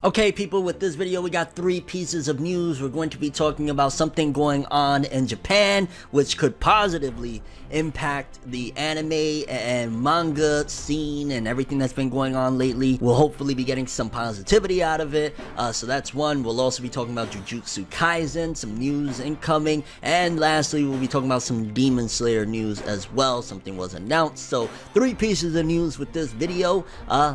Okay people, with this video we got 3 pieces of news. We're going to be talking about something going on in Japan which could positively impact the anime and manga scene and everything that's been going on lately. We'll hopefully be getting some positivity out of it, so that's one. We'll also be talking about Jujutsu Kaisen, some news incoming, and lastly we'll be talking about some Demon Slayer news as well. Something was announced. So 3 pieces of news with this video.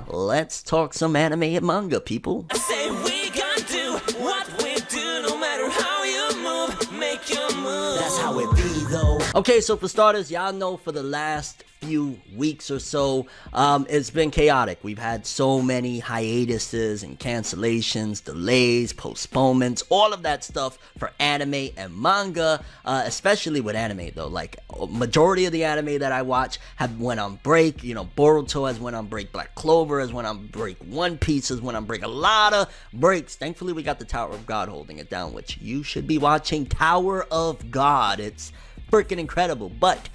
Let's talk some anime and manga, people. I say we gon' do what we do, no matter how you move, make your move. That's how it be though. Okay, so for starters, y'all know for the last few weeks or so, it's been chaotic. We've had so many hiatuses and cancellations, delays, postponements, all of that stuff for anime and manga, especially with anime though. Like, majority of the anime that I watch have went on break. You know, Boruto has went on break, Black Clover has went on break, One Piece has went on break, a lot of breaks. Thankfully we got the Tower of God holding it down, which you should be watching Tower of God. It's freaking incredible. But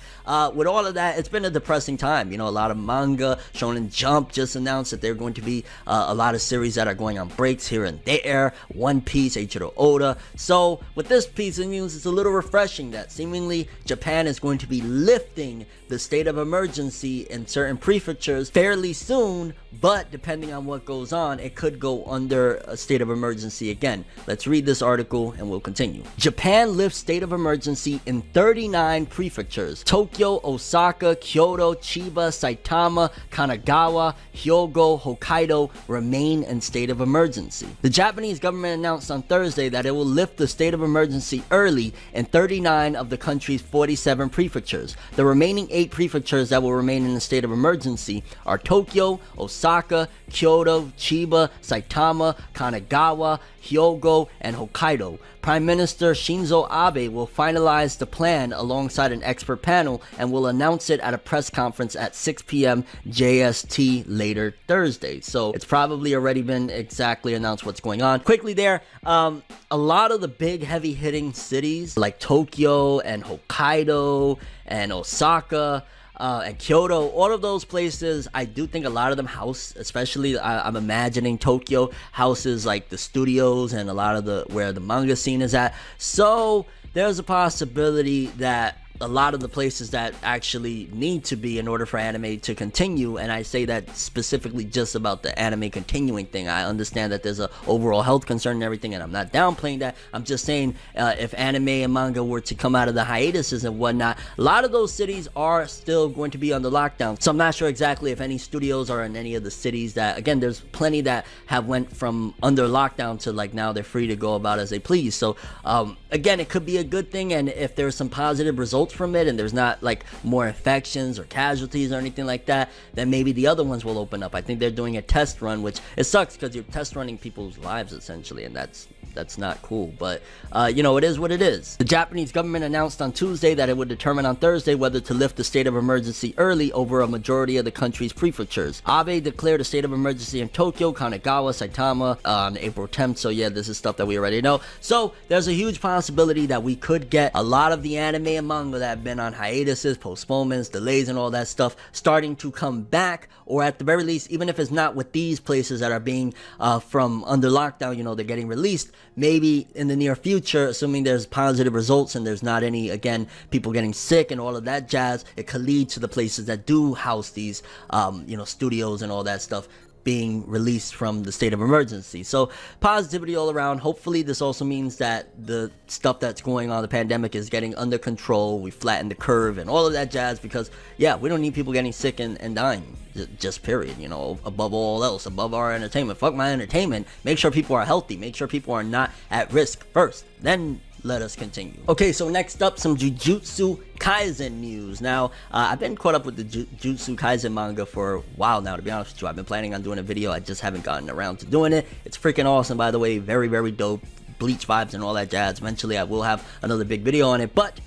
with all of that, it's been a depressing time. You know, a lot of manga. Shonen Jump just announced that there are going to be a lot of series that are going on breaks here and there. One Piece, Eiichiro Oda. So with this piece of news, it's a little refreshing that seemingly Japan is going to be lifting the state of emergency in certain prefectures fairly soon, but depending on what goes on, it could go under a state of emergency again. Let's read this article and we'll continue. Japan lifts state of emergency in 39 prefectures. Tokyo, Osaka, Kyoto, Chiba, Saitama, Kanagawa, Hyogo, Hokkaido remain in state of emergency. The Japanese government announced on Thursday that it will lift the state of emergency early in 39 of the country's 47 prefectures. The remaining 8 prefectures that will remain in the state of emergency are Tokyo, Osaka, Kyoto, Chiba, Saitama, Kanagawa, Hyogo, and Hokkaido. Prime Minister Shinzo Abe will finalize the plan alongside an expert panel and will announce it at a press conference at 6 p.m. JST later Thursday. So it's probably already been exactly announced what's going on. Quickly there, a lot of the big heavy hitting cities like Tokyo and Hokkaido and Osaka and Kyoto, all of those places, I do think a lot of them house, especially I'm imagining Tokyo houses like the studios and a lot of where the manga scene is at. So there's a possibility that a lot of the places that actually need to be in order for anime to continue, and I say that specifically just about the anime continuing thing. I understand that there's a overall health concern and everything, and I'm not downplaying that. I'm just saying if anime and manga were to come out of the hiatuses and whatnot, a lot of those cities are still going to be under lockdown. So I'm not sure exactly if any studios are in any of the cities that, again, there's plenty that have went from under lockdown to like now they're free to go about as they please. So again, it could be a good thing, and if there's some positive results from it and there's not like more infections or casualties or anything like that, then maybe the other ones will open up. I think they're doing a test run, which it sucks because you're test running people's lives essentially, and that's not cool, but you know, it is what it is. The Japanese government announced on Tuesday that it would determine on Thursday whether to lift the state of emergency early over a majority of the country's prefectures. Abe declared a state of emergency in Tokyo, Kanagawa, Saitama on April 10th, so yeah, this is stuff that we already know. So there's a huge possibility that we could get a lot of the anime and manga that have been on hiatuses, postponements, delays, and all that stuff starting to come back, or at the very least, even if it's not with these places that are being from under lockdown, you know, they're getting released, maybe in the near future, assuming there's positive results and there's not any, again, people getting sick and all of that jazz, it could lead to the places that do house these, you know, studios and all that stuff being released from the state of emergency. So positivity all around. Hopefully this also means that the stuff that's going on, the pandemic, is getting under control. We flattened the curve and all of that jazz, because yeah, we don't need people getting sick and dying, just period. You know, above all else, above our entertainment, fuck my entertainment, make sure people are healthy, make sure people are not at risk first, then let us continue. Okay, so next up, some Jujutsu Kaisen news. Now, I've been caught up with the Jujutsu Kaisen manga for a while now, to be honest with you. I've been planning on doing a video, I just haven't gotten around to doing it. It's freaking awesome, by the way, very, very dope. Bleach vibes and all that jazz. Eventually, I will have another big video on it, but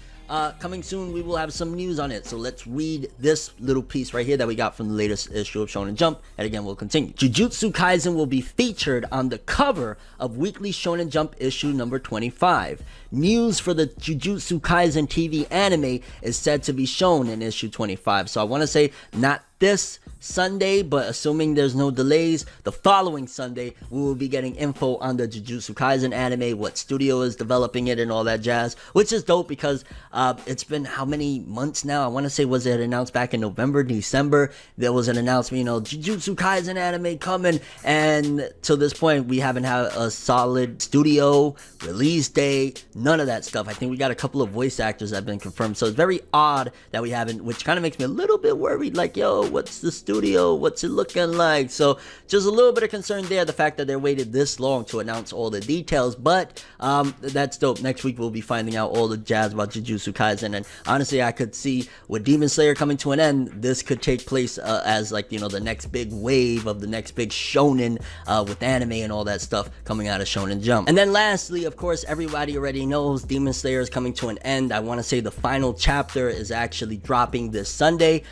coming soon, we will have some news on it. So let's read this little piece right here that we got from the latest issue of Shonen Jump, and again, we'll continue. Jujutsu Kaisen will be featured on the cover of Weekly Shonen Jump issue number 25. News for the Jujutsu Kaisen TV anime is said to be shown in issue 25. So I want to say not this Sunday, but assuming there's no delays, the following Sunday we will be getting info on the Jujutsu Kaisen anime, what studio is developing it and all that jazz, which is dope because it's been how many months now? I want to say, was it announced back in November, December? There was an announcement, you know, Jujutsu Kaisen anime coming, and to this point we haven't had a solid studio release date, none of that stuff. I think we got a couple of voice actors that have been confirmed, so it's very odd that we haven't, which kind of makes me a little bit worried, like, yo, what's the studio, what's it looking like? So just a little bit of concern there, the fact that they waited this long to announce all the details, but that's dope. Next week we'll be finding out all the jazz about Jujutsu Kaisen, and honestly I could see with Demon Slayer coming to an end, this could take place as, like, you know, the next big wave of the next big shonen with anime and all that stuff coming out of Shonen Jump. And then lastly, of course, everybody already knows Demon Slayer is coming to an end. I want to say the final chapter is actually dropping this Sunday.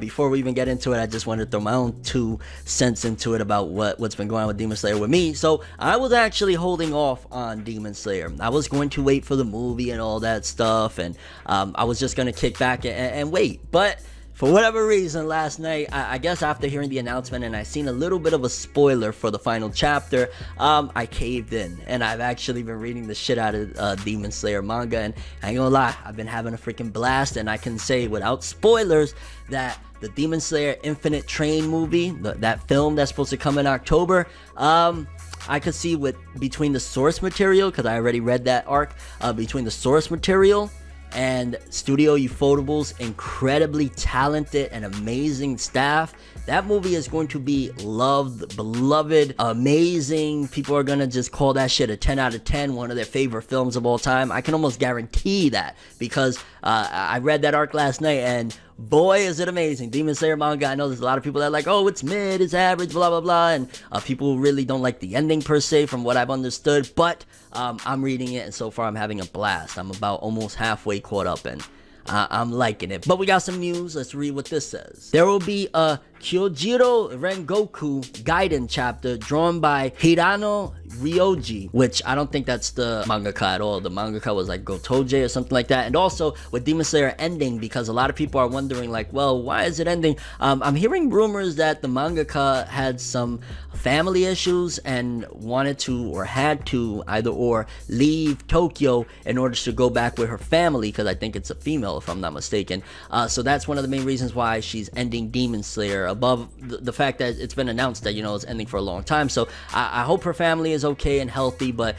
Before we even get into it, I just wanted to throw my own 2 cents into it about what's been going on with Demon Slayer with me. So I was actually holding off on Demon Slayer. I was going to wait for the movie and all that stuff, and I was just going to kick back and wait. But for whatever reason, last night, I guess after hearing the announcement and I seen a little bit of a spoiler for the final chapter, I caved in, and I've actually been reading the shit out of Demon Slayer manga, and I ain't gonna lie, I've been having a freaking blast, and I can say without spoilers that the Demon Slayer Infinite Train movie, that film that's supposed to come in October, I could see between the source material, because I already read that arc, between the source material and Studio Ufotable's incredibly talented and amazing staff, that movie is going to be loved, beloved, amazing. People are gonna just call that shit a 10 out of 10, one of their favorite films of all time. I can almost guarantee that, because I read that arc last night, and boy is it amazing. Demon Slayer manga, I know there's a lot of people that are like, oh, it's mid, it's average, blah blah blah, and people really don't like the ending per se, from what I've understood, but I'm reading it, and so far I'm having a blast. I'm about almost halfway caught up, and I'm liking it. But we got some news. Let's read what this says. There will be a Kyojiro Rengoku Gaiden chapter drawn by Hirano Ryoji, which I don't think that's the mangaka at all. The mangaka was like Gotoge or something like that. And also with Demon Slayer ending, because a lot of people are wondering, like, well, why is it ending? I'm hearing rumors that the mangaka had some family issues and wanted to, or had to, either or leave Tokyo in order to go back with her family, because I think it's a female if I'm not mistaken. So that's one of the main reasons why she's ending Demon Slayer, above the fact that it's been announced that, you know, it's ending for a long time. So I hope her family is okay and healthy, but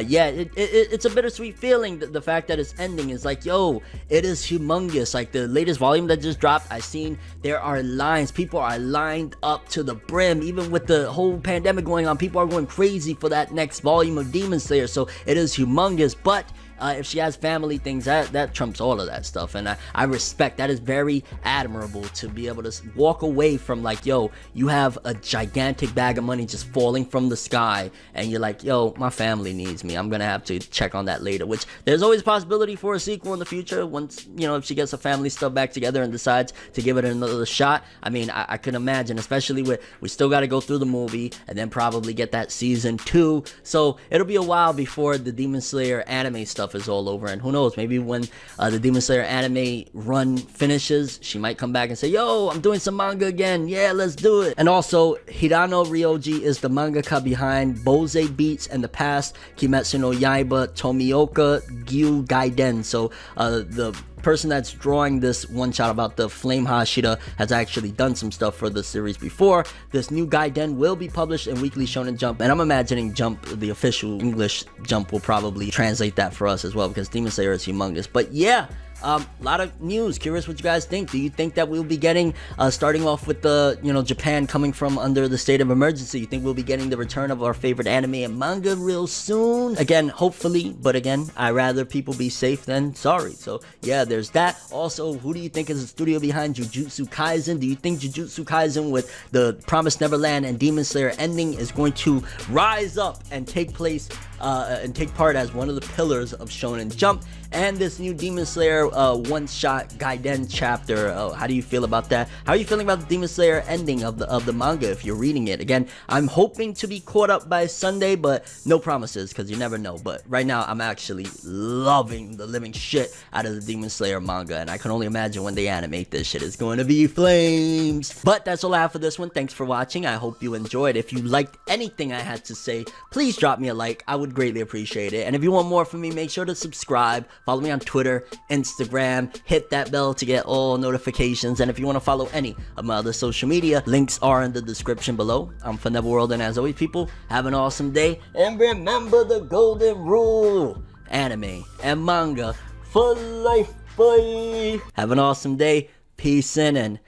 yeah, it's a bittersweet feeling. The fact that it's ending is like, yo, it is humongous. Like the latest volume that just dropped, I seen there are lines, people are lined up to the brim. Even with the whole pandemic going on, people are going crazy for that next volume of Demon Slayer. So it is humongous, but if she has family things, that trumps all of that stuff, and I respect that. Is very admirable to be able to walk away from, like, yo, you have a gigantic bag of money just falling from the sky, and you're like, yo, my family needs me, I'm gonna have to check on that later, which there's always a possibility for a sequel in the future once, you know, if she gets her family stuff back together and decides to give it another shot. I mean, I can imagine, especially with, we still got to go through the movie and then probably get that season 2, so it'll be a while before the Demon Slayer anime stuff is all over, and who knows, maybe when the Demon Slayer anime run finishes, she might come back and say, yo, I'm doing some manga again, yeah, let's do it. And also, Hirano Ryoji is the mangaka behind Bose Beats and the past Kimetsu no Yaiba Tomioka Gyu Gaiden. So the person that's drawing this one shot about the Flame Hashira has actually done some stuff for the series before. This new Gaiden will be published in Weekly Shonen Jump, and I'm imagining Jump, the official English Jump, will probably translate that for us as well, because Demon Slayer is humongous. But yeah, a lot of news. Curious what you guys think. Do you think that we'll be getting, starting off with the, you know, Japan coming from under the state of emergency, you think we'll be getting the return of our favorite anime and manga real soon? Again, hopefully, but again, I'd rather people be safe than sorry. So yeah, there's that. Also, who do you think is the studio behind Jujutsu Kaisen? Do you think Jujutsu Kaisen, with the Promised Neverland and Demon Slayer ending, is going to rise up and take place and take part as one of the pillars of Shonen Jump, and this new Demon Slayer one-shot Gaiden chapter. How do you feel about that? How are you feeling about the Demon Slayer ending of the manga if you're reading it? Again, I'm hoping to be caught up by Sunday, but no promises because you never know. But right now, I'm actually loving the living shit out of the Demon Slayer manga, and I can only imagine when they animate this shit, it's going to be flames. But that's all I have for this one. Thanks for watching. I hope you enjoyed. If you liked anything I had to say, please drop me a like. I would greatly appreciate it. And if you want more from me, make sure to subscribe. Follow me on Twitter, Instagram, hit that bell to get all notifications. And if you want to follow any of my other social media, links are in the description below. I'm ForneverWorld, and as always, people, have an awesome day. And remember the golden rule: anime and manga for life, boy. Have an awesome day. Peace in, and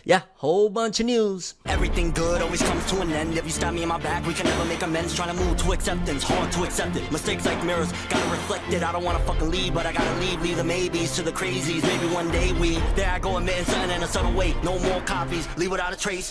yeah, whole bunch of news. Everything good always comes to an end. If you stab me in my back, we can never make amends. Trying to move to acceptance, hard to accept it. Mistakes like mirrors, gotta reflect it. I don't wanna fucking leave, but I gotta leave. Leave the maybes to the crazies. Maybe one day there I go, admitting something in a subtle way. No more copies, leave without a trace.